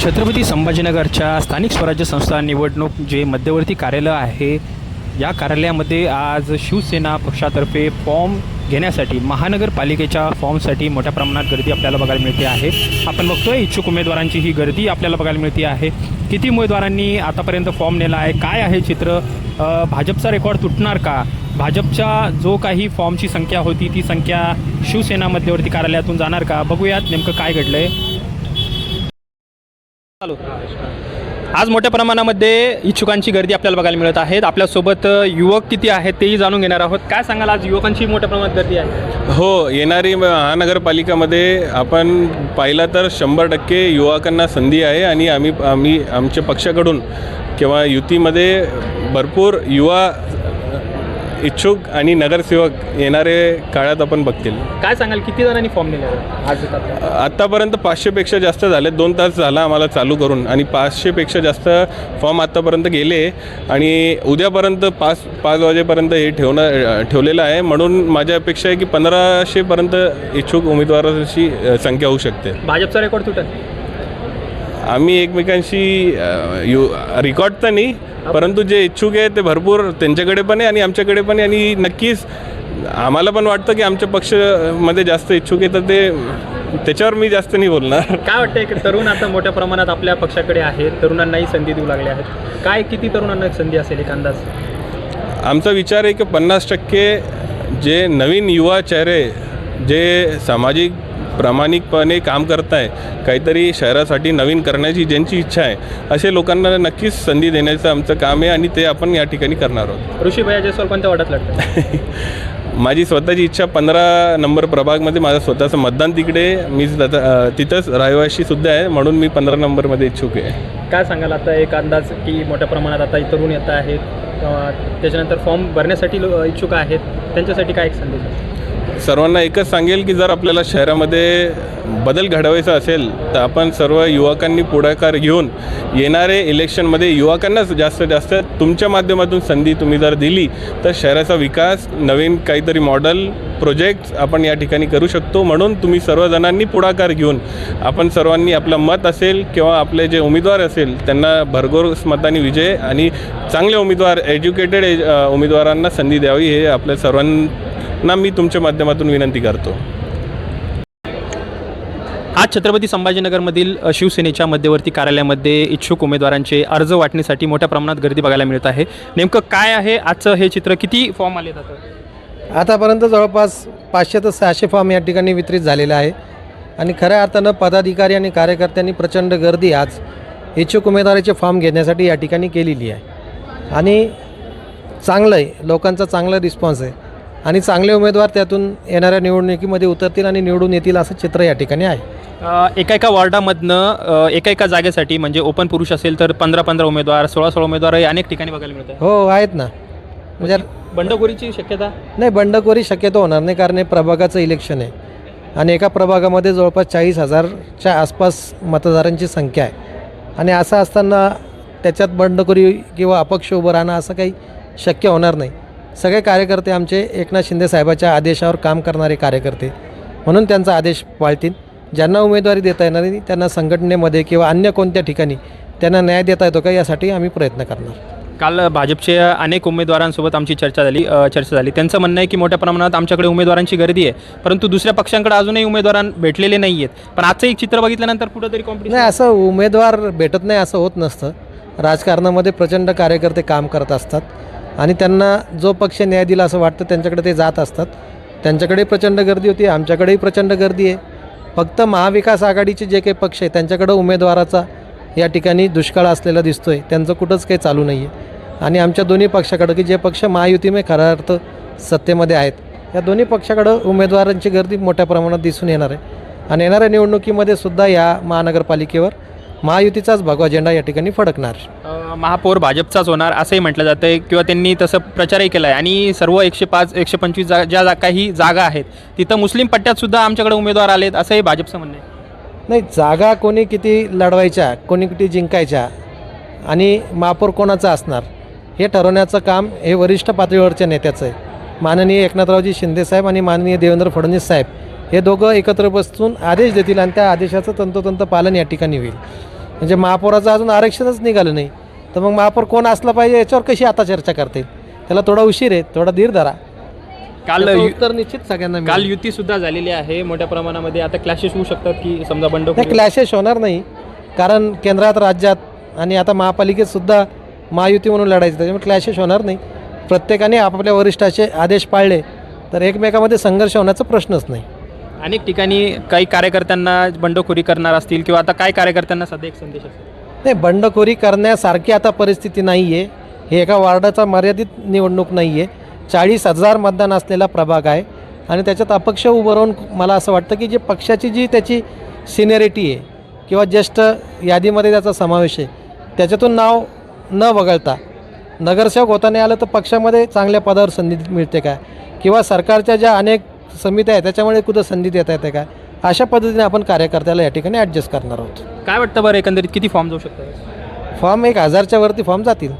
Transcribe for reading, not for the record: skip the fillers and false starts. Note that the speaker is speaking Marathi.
छत्रपती संभाजीनगरच्या स्थानिक स्वराज्य संस्था निवडणूक जे मध्यवर्ती कार्यालय आहे, या कार्यालयामध्ये आज शिवसेना पक्षातर्फे फॉर्म घेण्यासाठी महानगरपालिकेच्या फॉर्मसाठी मोठ्या प्रमाणात गर्दी आपल्याला बघायला मिळते आहे। आपण बघतोय इच्छुक उमेदवारांची ही गर्दी आपल्याला बघायला मिळते आहे। किती उमेदवारांनी आतापर्यंत फॉर्म नेला आहे, काय आहे चित्र, भाजपचा रेकॉर्ड तुटणार का, भाजपच्या जो काही फॉर्मची संख्या होती ती संख्या शिवसेना मध्यवर्ती कार्यालयातून जाणार का, बघूयात नेमकं काय घडलं आहे। आज मोठ्या प्रमाणामध्ये इच्छुकांची गर्दी आपल्याला बघायला मिळत आहे। आपल्यासोबत युवक किती आहेत तेही जाणून घेणार आहोत। काय सांगाल, आज युवकांची मोठ्या प्रमाणात गर्दी आहे? हो, येणारी महानगरपालिकामध्ये आपण पाहिलं तर 100% युवकांना संधी आहे आणि आम्ही आमच्या पक्षाकडून किंवा युतीमध्ये भरपूर युवा इच्छुक आणि नगरसेवक येणारे काळात आपण बघतील। काय सांगाल, किती जणांनी फॉर्म नेले आज? आत्तापर्यंत 500पेक्षा जास्त झाले। 2 तास झाला आम्हाला चालू करून आणि 500पेक्षा जास्त फॉर्म आत्तापर्यंत गेले आणि उद्यापर्यंत 5 वाजेपर्यंत हे ठेवलेलं आहे। म्हणून माझी अपेक्षा आहे की 1500पर्यंत इच्छुक उमेदवारांची संख्या होऊ शकते। भाजपचा रेकॉर्ड तुटेल? आम्ही एकमेकांशी रेकॉर्ड तर नाही, परंतु जे इच्छुक आहे ते भरपूर त्यांच्याकडे पण आहे आणि आमच्याकडे पण आहे आणि नक्कीच आम्हाला पण वाटतं की आमच्या पक्षामध्ये जास्त इच्छुक आहे, तर त्याच्यावर मी जास्त नाही बोलणार। काय वाटतं की तरुण आता मोठ्या प्रमाणात आपल्या पक्षाकडे आहेत, तरुणांनाही संधी देऊ लागले आहेत, काय किती तरुणांना संधी असेल एक अंदाज? आमचा विचार आहे की 50% जे नवीन युवा चेहरे जे सामाजिक प्रामाणिकपणे काम करत आहे, काहीतरी शहरासाठी नवीन करण्याची ज्यांची इच्छा आहे, असे लोकांना नक्कीच संधी देण्याचं आमचं काम आहे आणि ते आपण या ठिकाणी करणार आहोत। ऋषी भैया जयस्वाल कोणत्या वाटत लागतं? माझी स्वतःची इच्छा 15 नंबर प्रभागमध्ये माझं स्वतःचं मतदान तिकडे, मी तिथंच रहिवाशीसुद्धा आहे, म्हणून मी 15 नंबरमध्ये इच्छुक आहे। काय सांगाल आता एक अंदाज की मोठ्या प्रमाणात आता तरुण येत आहेत, त्याच्यानंतर फॉर्म भरण्यासाठी इच्छुक आहेत, त्यांच्यासाठी काय एक संदेश? सर्वांना एकच सांगेल की जर आपल्याला शहरामध्ये बदल घडवायचा असेल तर आपण सर्व युवकांनी पुढाकार घेऊन येणारे इलेक्शनमध्ये युवकांनाच जास्तीत जास्त तुमच्या माध्यमातून संधी तुम्ही जर दिली तर शहराचा विकास, नवीन काहीतरी मॉडेल प्रोजेक्ट्स आपण या ठिकाणी करू शकतो। म्हणून तुम्ही सर्वजणांनी पुढाकार घेऊन आपण सर्वांनी आपलं मत असेल किंवा आपले जे उमेदवार असेल त्यांना भरघोस मतांनी विजय आणि चांगले उमेदवार, एज्युकेटेड उमेदवारांना संधी द्यावी, हे आपल्या सर्वांना मी तुमच्या माध्यमातून विनंती करतो। आज छत्रपती संभाजीनगरमधील शिवसेनेच्या मध्यवर्ती कार्यालयामध्ये इच्छुक उमेदवारांचे अर्ज वाटण्यासाठी मोठ्या प्रमाणात गर्दी बघायला मिळत आहे। नेमकं काय आहे आजचं हे चित्र? किती फॉर्म आले जातात? आतापर्यंत जवळपास 500 ते 600 फॉर्म या ठिकाणी वितरित झालेले आहे आणि खऱ्या अर्थानं पदाधिकारी आणि कार्यकर्त्यांनी प्रचंड गर्दी आज इच्छुक उमेदवाराचे फॉर्म घेण्यासाठी या ठिकाणी केलेली आहे आणि चांगलं आहे, लोकांचा चांगला रिस्पॉन्स आहे आणि चांगले उमेदवार त्यातून येणाऱ्या निवडणुकीमध्ये उतरतील आणि निवडून येतील असं चित्र या ठिकाणी आहे। एका वॉर्डामधनं एका जागेसाठी म्हणजे ओपन पुरुष असेल तर 15 उमेदवार, 16 उमेदवार अनेक ठिकाणी बघायला मिळतात। हो, आहेत ना। म्हणजे बंडखोरीची शक्यता नाही, बंडखोरी शक्यता होणार नाही, कारण हे प्रभागाचं इलेक्शन आहे आणि एका प्रभागामध्ये जवळपास 40,000च्या आसपास मतदारांची संख्या आहे आणि असं असताना त्याच्यात बंडखोरी किंवा अपक्ष उभं राहणं असं काही शक्य होणार नाही। सगळे कार्यकर्ते आमचे एकनाथ शिंदे साहेबाच्या आदेशावर काम करणारे कार्यकर्ते, म्हणून त्यांचा आदेश पाळतील। ज्यांना उमेदवारी देता येणार नाही त्यांना संघटनेमध्ये किंवा अन्य कोणत्या ठिकाणी त्यांना न्याय देता येतो का, यासाठी आम्ही प्रयत्न करणार। काल भाजपचे अनेक उमेदवारांसोबत आमची चर्चा झाली। त्यांचं म्हणणं आहे की मोठ्या प्रमाणात आमच्याकडे उमेदवारांची गर्दी आहे, परंतु दुसऱ्या पक्षांकडे अजूनही उमेदवार भेटलेले नाही आहेत। पण आजचं एक चित्र बघितल्यानंतर कुठंतरी कॉम्पिटिशन नाही, असं उमेदवार भेटत नाही असं होत नसतं। राजकारणामध्ये प्रचंड कार्यकर्ते काम करत असतात आणि त्यांना जो पक्ष न्याय दिला असं वाटतं त्यांच्याकडे ते जात असतात। त्यांच्याकडे प्रचंड गर्दी होती, आमच्याकडेही प्रचंड गर्दी आहे। फक्त महाविकास आघाडीचे जे काही पक्ष आहे त्यांच्याकडं उमेदवाराचा या ठिकाणी दुष्काळ असलेला दिसतो आहे, त्यांचं कुठंच काही चालू नाही आहे आणि आमच्या दोन्ही पक्षाकडं की जे पक्ष महायुतीमध्ये खरा अर्थ सत्तेमध्ये आहेत, या दोन्ही पक्षाकडं उमेदवारांची गर्दी मोठ्या प्रमाणात दिसून येणार आहे आणि येणाऱ्या निवडणुकीमध्ये सुद्धा या महानगरपालिकेवर महायुतीचाच भगवा झेंडा या ठिकाणी फडकणार। महापौर भाजपचाच होणार असंही म्हटलं जातं आहे किंवा त्यांनी तसं प्रचारही केला आहे आणि सर्व 105-125 ज्या काही जागा आहेत तिथं मुस्लिम पट्ट्यातसुद्धा आमच्याकडे उमेदवार आलेत असंही भाजपचं म्हणणं आहे। नाही, जागा कोणी किती लढवायच्या, कोणी किती जिंकायच्या आणि महापौर कोणाचा असणार हे ठरवण्याचं काम हे वरिष्ठ पातळीवरच्या नेत्याचं आहे। माननीय एकनाथरावजी शिंदेसाहेब आणि माननीय देवेंद्र फडणवीस साहेब हे दोघं एकत्र बसून आदेश देतील आणि त्या आदेशाचं तंतोतंत पालन या ठिकाणी होईल। म्हणजे महापौराचं अजून आरक्षणच निघालं नाही, तर मग महापौर कोण असला पाहिजे याच्यावर कशी आता चर्चा करता येईल? त्याला थोडा उशीर आहे, थोडा धीर धरा. काल त्याचं उत्तर निश्चित सगळ्यांना मिळेल. काल युती सुद्धा झालेली आहे मोठ्या प्रमाणामध्ये. आता क्लॅशेस होऊ शकतात की समजा नाही, बंडखोरी क्लॅशेस होणार नाही, कारण केंद्रात, राज्यात आणि आता महापालिकेत सुद्धा महायुती म्हणून लढायचं, त्याच्यामुळे क्लॅशेस होणार नाही. प्रत्येकाने आपापल्या वरिष्ठाचे आदेश पाळले तर एकमेकामध्ये संघर्ष होण्याचा प्रश्नच नाही. अनेक ठिकाणी काही कार्यकर्त्यांना बंडखोरी करणार असतील किंवा आता काय कार्यकर्त्यांना सध्या एक संदेश असेल? नाही, बंडखोरी करण्यासारखी आता परिस्थिती नाही आहे. हे एका वार्डाचा मर्यादित निवडणूक नाही आहे. 40,000 मतदान असलेला प्रभाग आहे आणि त्याच्यात अपक्ष उभं राहून मला असं वाटतं की जे पक्षाची जी त्याची सिनियरिटी आहे किंवा ज्येष्ठ यादीमध्ये त्याचा समावेश आहे, त्याच्यातून नाव न वगळता नगरसेवक होताना आलं तर पक्षामध्ये चांगल्या पदावर संधी मिळते काय, किंवा सरकारच्या ज्या अनेक समित्या आहेत त्याच्यामुळे कुठं संधी देता येते काय, अशा पद्धतीने आपण कार्यकर्त्याला या ठिकाणी ॲडजस्ट करणार आहोत. काय वाटतं बरं एकंदरीत किती फॉर्म जाऊ शकतात? फॉर्म 1,000च्या वरती फॉर्म जातील.